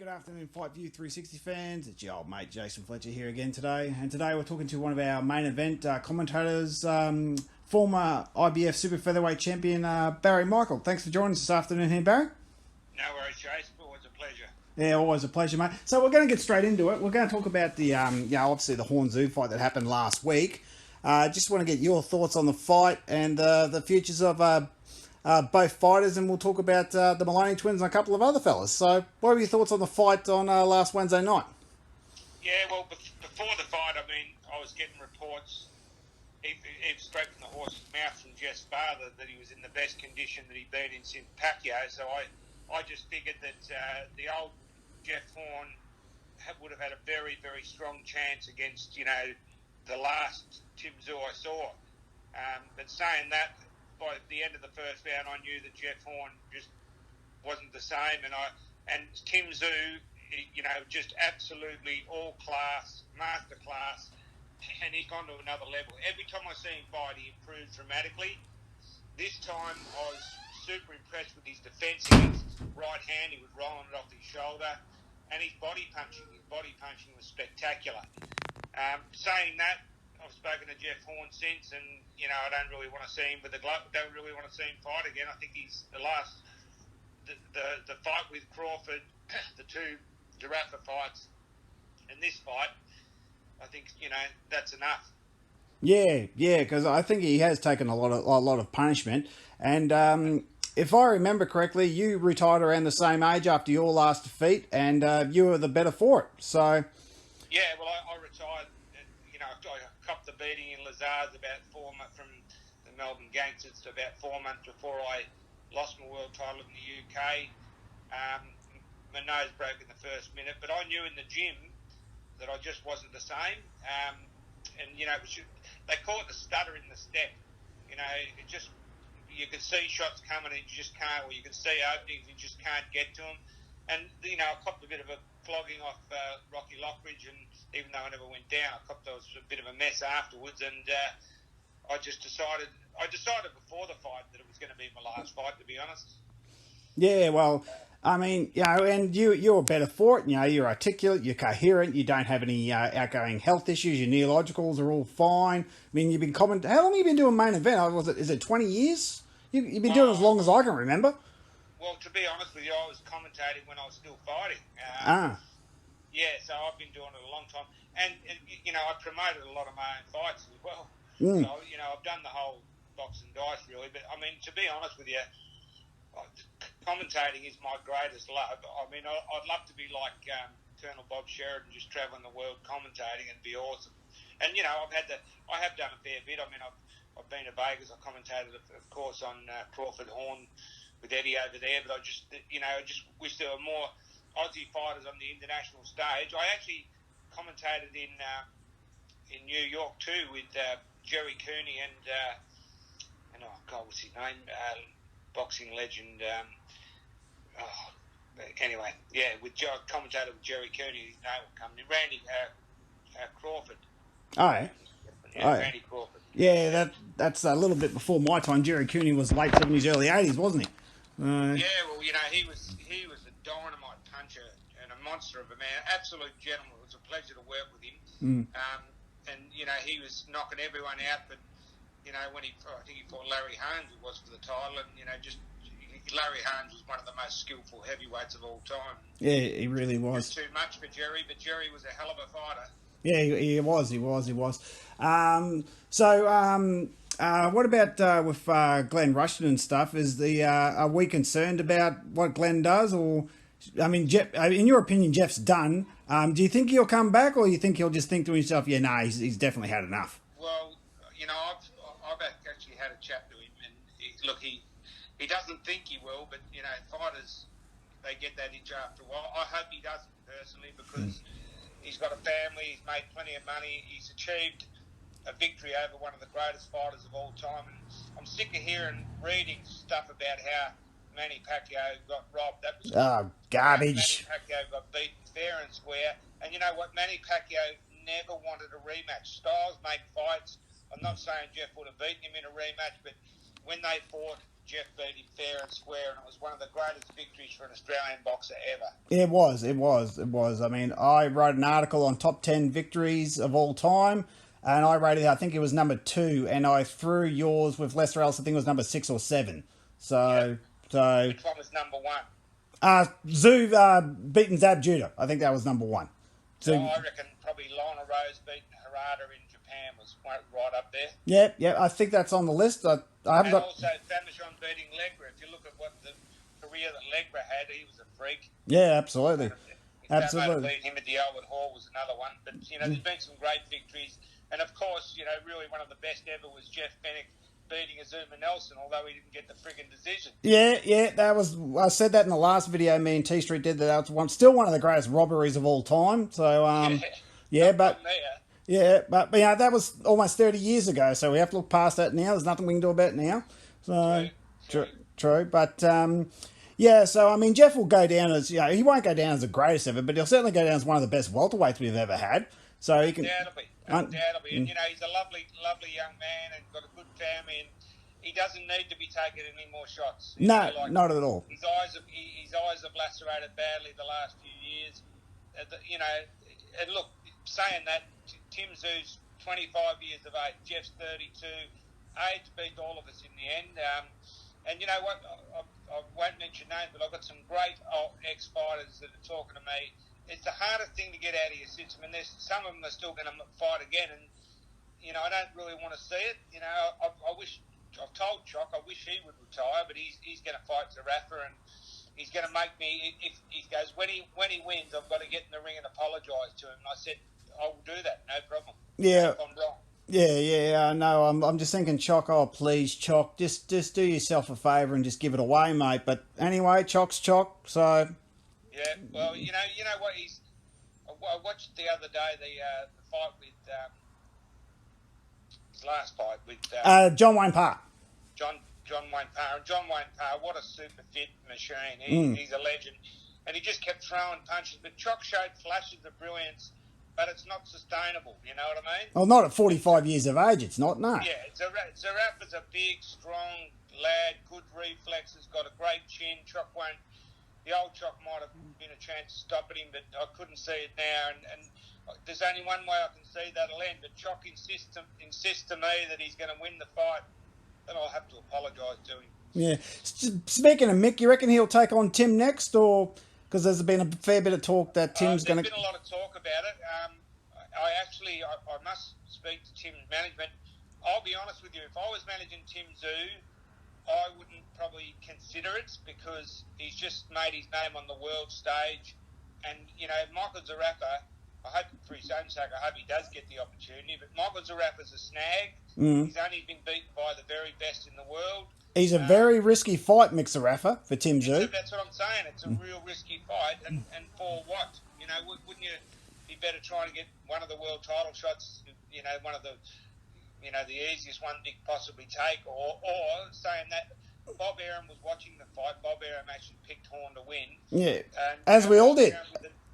Good afternoon, Fight View 360 fans. It's your old mate Jason Fletcher here again today. And today we're talking to one of our main event commentators, former IBF Super Featherweight Champion Barry Michael. Thanks for joining us this afternoon here, Barry. No worries, Jason. Always a pleasure. Yeah, always a pleasure, mate. So we're going to get straight into it. We're going to talk about the, obviously the Horn Zoo fight that happened last week. Just want to get your thoughts on the fight and the futures of both fighters, and we'll talk about the Maloney twins and a couple of other fellas. So, what are your thoughts on the fight on last Wednesday night? Yeah, well, before the fight, I was getting reports, even straight from the horse's mouth from Jeff's father, that he was in the best condition that he'd been in since Pacquiao. So I just figured that the old Jeff Horn would have had a very, very strong chance against, the last Tszyu I saw. But saying that, by the end of the first round, I knew that Jeff Horn just wasn't the same, and Tszyu, just absolutely all class, master class, and he's gone to another level. Every time I see him fight, he improves dramatically. This time, I was super impressed with his defence against his right hand. He was rolling it off his shoulder, and his body punching. His body punching was spectacular. Saying that, I've spoken to Jeff Horn since, and I don't really want to see him with the glove. Don't really want to see him fight again. I think he's the fight with Crawford, the two Zerafa fights, and this fight, I think that's enough. Yeah, because I think he has taken a lot of punishment, and if I remember correctly, you retired around the same age after your last defeat, and you were the better for it. So yeah, well, I retired. I copped the beating in Lazars about 4 months from the Melbourne Gangsters to about 4 months before I lost my world title in the UK. My nose broke in the first minute, but I knew in the gym that I just wasn't the same. They call it the stutter in the step. You can see shots coming and you just can't, or you can see openings and you just can't get to them. And, I copped a bit of a flogging off Rocky Lockridge, and even though I never went down, I copped a bit of a mess afterwards, and I decided before the fight that it was going to be my last fight, to be honest. yeah, well, and you're better for it. You're articulate, you're coherent, you don't have any outgoing health issues. Your neurologicals are all fine. You've been commenting. How long have you been doing main event? Is it 20 years? You've been doing it as long as I can remember. Well, to be honest with you, I was commentating when I was still fighting. Yeah, so I've been doing it a long time. And I promoted a lot of my own fights as well. So, I've done the whole box and dice, really. But, to be honest with you, commentating is my greatest love. I'd love to be like Colonel Bob Sheridan, just travelling the world commentating, and be awesome. And, I have done a fair bit. I've been to Vegas. I commentated, of course, on Crawford Horn with Eddie over there, but I just wish there were more Aussie fighters on the international stage. I actually commentated in New York too with Jerry Cooney and what's his name? Boxing legend. Anyway, yeah, commentated with Jerry Cooney. His name will come in. Randy Crawford. Oh, yeah. Randy Crawford. Yeah, that's a little bit before my time. Jerry Cooney was late 70s, early 80s, wasn't he? Yeah, well, he was a dynamite puncher and a monster of a man, absolute gentleman. It was a pleasure to work with him. And he was knocking everyone out. But when I think he fought Larry Holmes, it was for the title, and Larry Holmes was one of the most skillful heavyweights of all time. Yeah, he really was. Too much for Jerry, but Jerry was a hell of a fighter. Yeah, he was. What about with Glenn Rushton and stuff? Are we concerned about what Glenn does, or Jeff? In your opinion, Jeff's done. Do you think he'll come back, or you think he'll just think to himself, "Yeah, no, he's definitely had enough"? Well, I've actually had a chat to him, and he doesn't think he will, but fighters, they get that itch after a while. I hope he doesn't personally, because he's got a family, he's made plenty of money, he's achieved a victory over one of the greatest fighters of all time, and I'm sick of reading stuff about how Manny Pacquiao got robbed. That was garbage. Manny Pacquiao got beaten fair and square, and you know what? Manny Pacquiao never wanted a rematch. Styles made fights. I'm not saying Jeff would have beaten him in a rematch, but when they fought, Jeff beat him fair and square, and it was one of the greatest victories for an Australian boxer ever. It was. I mean, I wrote an article on top 10 victories of all time, and I rated, I think it was number 2, and I threw yours with Lester Ellis, I think it was number 6 or 7. So, Which one was number 1? Tszyu beating Zab Judah. I think that was number 1. So I reckon probably Lana Rose beating Harada in Japan was right up there. Yeah, I think that's on the list. I haven't got. Also, Famishon beating Legra. If you look at what the career that Legra had, he was a freak. Yeah, absolutely. Absolutely. Beat him at the Albert Hall was another one. But, there's been some great victories. And, of course, really one of the best ever was Jeff Fenech beating Azuma Nelson, although he didn't get the friggin' decision. Yeah, that was. I said that in the last video. Me and TstreeT did that. That was still one of the greatest robberies of all time. So, but that was almost 30 years ago. So we have to look past that now. There's nothing we can do about it now. So true. But so I mean, Jeff will go down as he won't go down as the greatest ever, but he'll certainly go down as one of the best welterweights we've ever had. So he can. Undoubtedly. And, he's a lovely young man and got a good family, and he doesn't need to be taking any more shots. No, not at all. His eyes have lacerated badly the last few years. And look, saying that, Tim Tszyu's 25 years of age, Jeff's 32. Age beat all of us in the end. And you know what? I won't mention names, but I've got some great ex-fighters that are talking to me. It's the hardest thing to get out of your system, and some of them are still going to fight again. And I don't really want to see it. I wish. I've told Choc I wish he would retire, but he's going to fight Zerafa, and he's going to make me. If he goes when he wins, I've got to get in the ring and apologise to him. And I said I will do that, no problem. Yeah. If I'm wrong. Yeah, no, I'm just thinking, Choc, oh please, Choc, just do yourself a favour and just give it away, mate. But anyway, Choc's Choc, so. Yeah, well, you know what? I watched the other day the fight with his last fight with John Wayne Parr. John Wayne Parr. John Wayne Parr, what a super fit machine. He's a legend, and he just kept throwing punches. But Choc showed flashes of brilliance, but it's not sustainable. You know what I mean? Well, not at 45 years of age. It's not. No. Yeah, Zerafa's a big, strong lad, good reflexes, got a great chin. The old Choc might have been a chance to stop at him, but I couldn't see it now. And there's only one way I can see that'll end. But Choc insists to me that he's going to win the fight, then I'll have to apologise to him. Yeah. Speaking of Mick, you reckon he'll take on Tim next, or because there's been a fair bit of talk that Tim's going to? There's been a lot of talk about it. I must speak to Tim's management. I'll be honest with you. If I was managing Tim Tszyu, I wouldn't probably consider it because he's just made his name on the world stage. And, Michael Zerafa, I hope for his own sake, I hope he does get the opportunity. But Michael Zerafa's a snag. He's only been beaten by the very best in the world. He's a very risky fight, Mick Zerafa, for Tim Tszyu. That's what I'm saying. It's a real risky fight. And for what? Wouldn't you be better trying to get one of the world title shots, one of the easiest one they could possibly take, or saying that Bob Arum was watching the fight. Bob Arum actually picked Horn to win. Yeah, as we all did.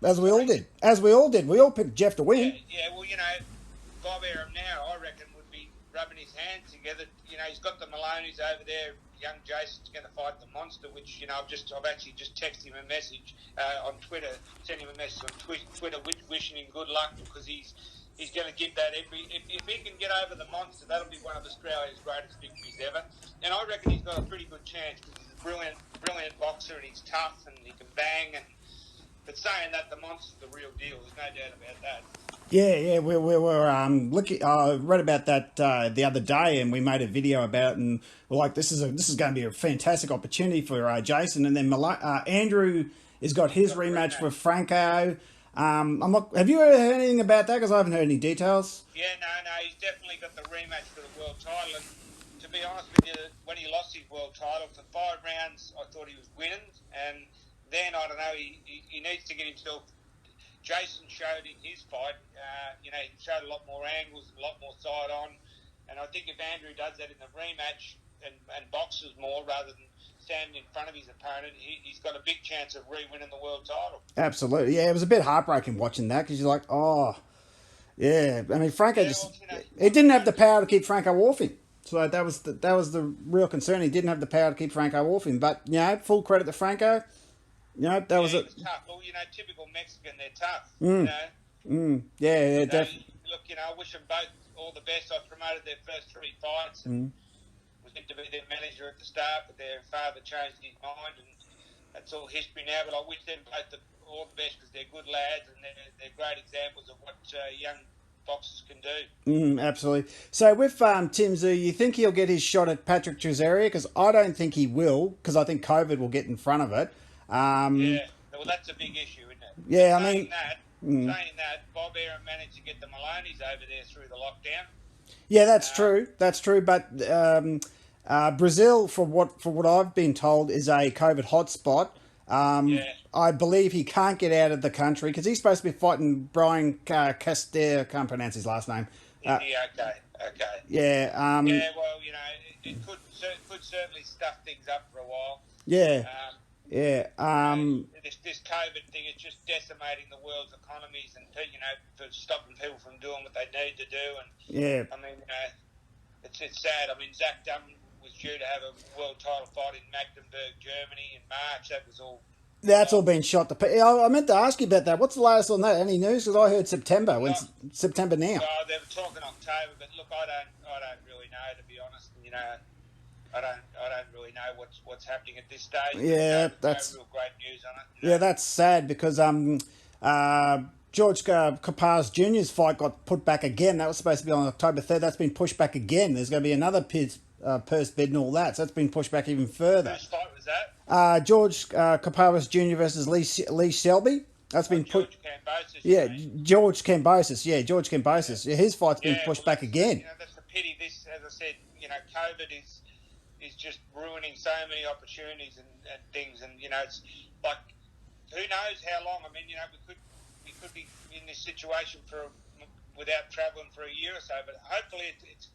We all picked Jeff to win. Yeah. Well, Bob Arum now, I reckon, would be rubbing his hands together. He's got the Maloneys over there. Young Jason's going to fight the Monster, which I've actually just texted him a message on Twitter, sent him a message on Twitter, wishing him good luck because he's going to give that if he can get over the Monster, that'll be one of Australia's greatest victories ever. And I reckon he's got a pretty good chance because he's a brilliant boxer and he's tough and he can bang. But saying that, the Monster's the real deal. There's no doubt about that. Yeah, we were looking. I read about that the other day, and we made a video about it. And we're like, this is going to be a fantastic opportunity for Jason. And then Andrew has got his rematch with Franco. Have you heard anything about that? Because I haven't heard any details. Yeah, no, he's definitely got the rematch for the world title. And to be honest with you, when he lost his world title for 5 rounds, I thought he was winning. And then I don't know, he needs to get himself. Jason showed in his fight, he showed a lot more angles, a lot more side on. And I think if Andrew does that in the rematch and boxes more rather than standing in front of his opponent, he's got a big chance of re-winning the world title. Absolutely. Yeah, it was a bit heartbreaking watching that because you're like, oh, yeah. I mean, Franco he didn't have the power to keep Franco off him. So that was the real concern. He didn't have the power to keep Franco off him. But full credit to Franco. That was it. it. Was tough. Well, typical Mexican, they're tough. Yeah, So, look, I wish them both all the best. I promoted their first 3 fights and was meant to be their manager at the start, but their father changed his mind, and that's all history now. But I wish them both all the best because they're good lads and they're great examples of what young boxers can do. Absolutely. So with Tszyu, you think he'll get his shot at Patrick Tszyu? Because I don't think he will, because I think COVID will get in front of it. Well, that's a big issue, isn't it? Yeah, saying that, Bob Arum managed to get the Maloney's over there through the lockdown. Yeah, that's true. That's true. But Brazil, for what I've been told, is a COVID hotspot. I believe he can't get out of the country because he's supposed to be fighting Brian Castillo. I can't pronounce his last name. Okay. Yeah. Well, it could certainly stuff things up for a while. Yeah. This COVID thing is just decimating the world's economies and for stopping people from doing what they need to do. And it's sad. Zach Dunn was due to have a world title fight in Magdeburg, Germany in March. That was all. That's all been shot to. I meant to ask you about that. What's the latest on that? Any news? Because I heard September. When's September now? They were talking October, but look, I don't really know, to be honest. I don't really know what's happening at this stage. Yeah, that's no real great news on it. Yeah, that's sad because George Capaz Jr.'s fight got put back again. That was supposed to be on October 3rd. That's been pushed back again. There's going to be another purse bid and all that. So that's been pushed back even further. Whose fight was that? George Capaz Jr. versus Lee Shelby. That's been put. Cambosis, yeah, George Cambosis. Yeah, George Cambosis. Yeah, his fight's been pushed back again. That's a pity. This, as I said, COVID is just ruining so many opportunities and things, and it's like, who knows how long? We could be in this situation without travelling for a year or so, but hopefully it's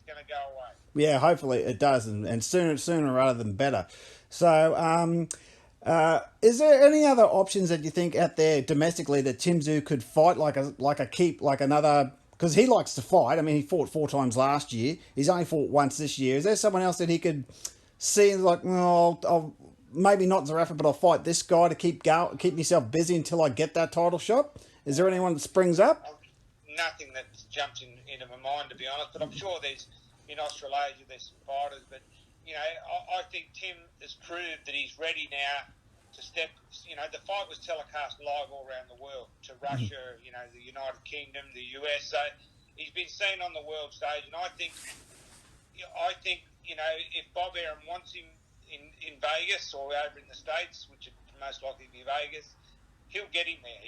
going to go away. Yeah, hopefully it does, and sooner rather than better. So, is there any other options that you think out there domestically that Tszyu could fight like another? Because he likes to fight. He fought 4 times last year. He's only fought once this year. Is there someone else that he could see like, I'll maybe not Zerafa, but I'll fight this guy to keep myself busy until I get that title shot? Is there anyone that springs up? Nothing that jumps into my mind, to be honest. But I'm sure there's in Australasia there's some fighters. But I think Tim has proved that he's ready now to step. The fight was telecast live all around the world to Russia, the United Kingdom, the US. So he's been seen on the world stage, and I think if Bob Arum wants him in Vegas or over in the States, which would most likely be Vegas, he'll get him there.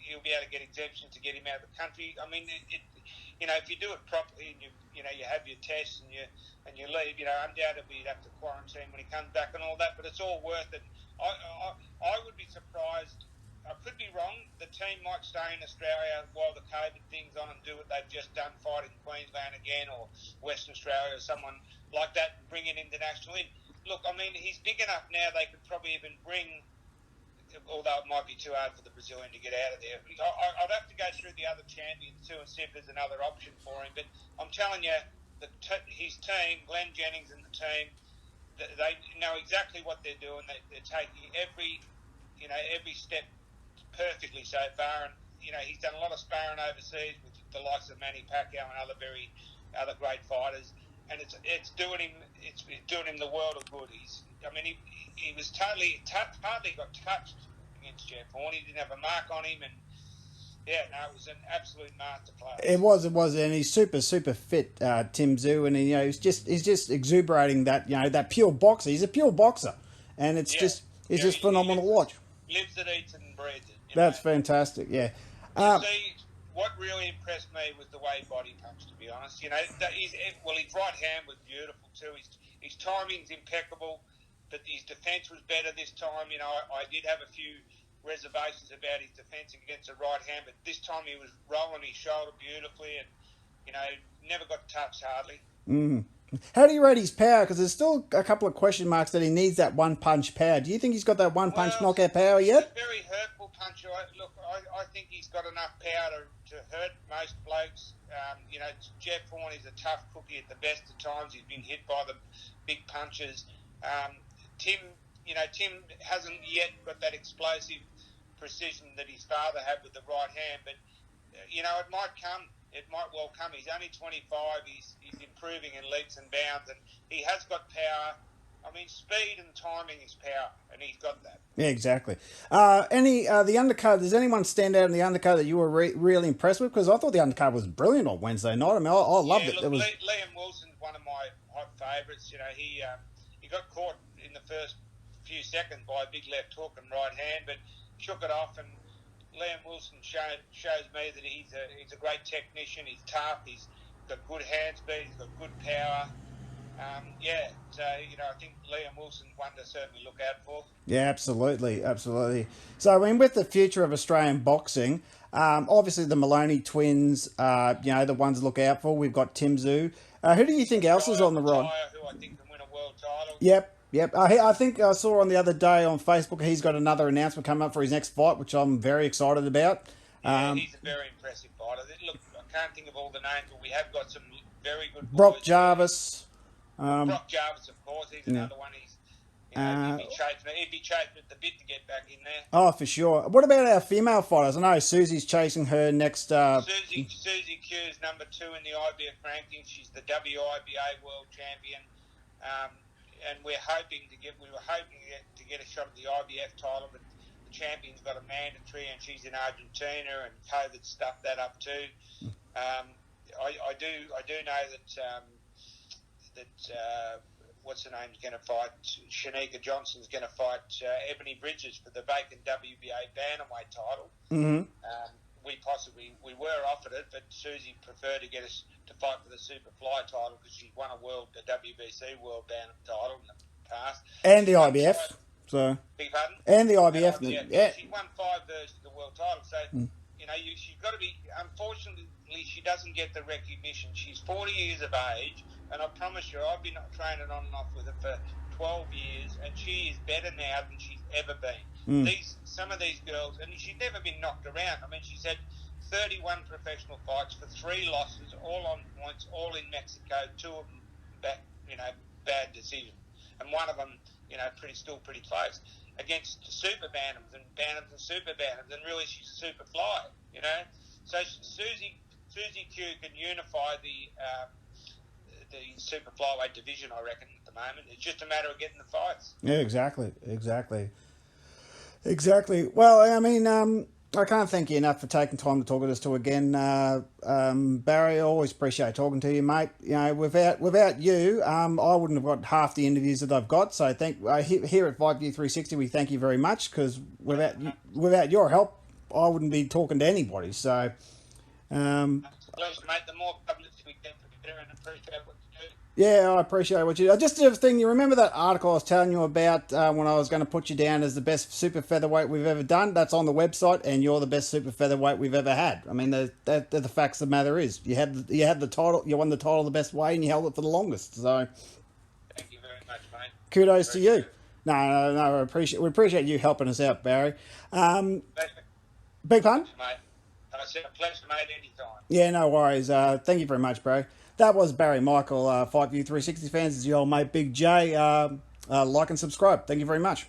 He'll be able to get exemption to get him out of the country. If you do it properly and you have your tests and you leave, undoubtedly you'd have to quarantine when he comes back and all that. But it's all worth it. I would be surprised. I could be wrong. The team might stay in Australia while the COVID thing's on and do what they've just done, fight in Queensland again or Western Australia or someone like that, and bring an international in. Look, he's big enough now. They could probably even bring. Although it might be too hard for the Brazilian to get out of there. I'd have to go through the other champions too and see if there's another option for him. But I'm telling you, his team, Glenn Jennings and the team, they know exactly what they're doing. They're taking every step perfectly so far. And he's done a lot of sparring overseas with the likes of Manny Pacquiao and other great fighters, and it's doing him the world of good. He was hardly got touched against Jeff Horn. He didn't have a mark on him, and it was an absolute masterclass. It was, and he's super fit, Tszyu, and he's just exuberating that that pure boxer. He's a pure boxer, and it's just phenomenal to watch. Lives it, eats it, and breathes it. That's fantastic. Yeah. See, what really impressed me was the way he body punched. To be honest, his right hand was beautiful too. His timing's impeccable. But his defence was better this time. I did have a few reservations about his defence against the right hand, but this time he was rolling his shoulder beautifully and, never got touched hardly. How do you rate his power? Because there's still a couple of question marks that he needs that one-punch power. Do you think he's got that one-punch knockout power yet? He's a very hurtful puncher. I think he's got enough power to hurt most blokes. Jeff Horn is a tough cookie at the best of times. He's been hit by the big punches. Tim hasn't yet got that explosive precision that his father had with the right hand, but it might come. It might well come. He's only 25. He's improving in leaps and bounds, and he has got power. I mean, speed and timing is power, and he's got that. Yeah, exactly. The undercard? Does anyone stand out in the undercard that you were really impressed with? Because I thought the undercard was brilliant on Wednesday night. I mean, I loved it. Look, Liam Wilson's one of my hot favourites. He got caught in the first few seconds by a big left hook and right hand, but shook it off. And Liam Wilson shows me that he's a great technician. He's tough. He's got good hand speed. He's got good power. I think Liam Wilson's one to certainly look out for. Yeah, absolutely. So, I mean, with the future of Australian boxing, obviously the Maloney twins, the ones to look out for. We've got Tszyu. Who do you think else is on the rod? Who I think can win a world title. Yep. I think I saw on the other day on Facebook he's got another announcement coming up for his next fight, which I'm very excited about. Yeah, he's a very impressive fighter. Look, I can't think of all the names, but we have got some very good boys. Brock Jarvis. Brock Jarvis, of course, he's another one. He'd be chasing at the bit to get back in there. Oh, for sure. What about our female fighters? I know Susie's chasing her next. Susie Q is number 2 in the IBF rankings. She's the WIBA world champion, and we were hoping to get a shot at the IBF title, but the champion's got a mandatory, and she's in Argentina, and COVID stuffed that up too. I do know that what's her name's going to fight. Shanika Johnson's going to fight Ebony Bridges for the vacant WBA bantamweight title. Mm-hmm. We were offered it, but Susie preferred to get us to fight for the Superfly title because she won a WBC world bantam title in the past. And the IBF. So. Beg your pardon? And the IBF. Yeah. She won 5 versions of the world title. So, she's got to be... Unfortunately, she doesn't get the recognition. She's 40 years of age, and I promise you, I've been training on and off with her for 12 years, and she is better now than she's ever been. Some of these girls, and she's never been knocked around. I mean, she's had 31 professional fights for 3 losses, all on points, all in Mexico, 2 of them bad decisions, and one of them, still pretty close against super bantams and super bantams, and really she's a super fly, So Susie Q can unify the super flyweight division, I reckon, at the moment. It's just a matter of getting the fights. Yeah, exactly. Well, I mean, I can't thank you enough for taking time to talk to us again. Barry, I always appreciate talking to you, mate. Without you, I wouldn't have got half the interviews that I've got. So here at 5U360, we thank you very much, because without your help, I wouldn't be talking to anybody. So, pleasure, mate. The more publicity we get, the better, and appreciate what you do. Yeah, I appreciate what you do. Just a thing, you remember that article I was telling you about when I was going to put you down as the best super featherweight we've ever done? That's on the website, and you're the best super featherweight we've ever had. I mean, the facts of the matter is, you had the title, you won the title the best way, and you held it for the longest. So, thank you very much, mate. Kudos to you. No, we appreciate you helping us out, Barry. Big pun? Mate. I said a pleasure, mate, anytime. Yeah, no worries. Thank you very much, bro. That was Barry Michael, 5U360 fans. It's your old mate, Big J. Like and subscribe. Thank you very much.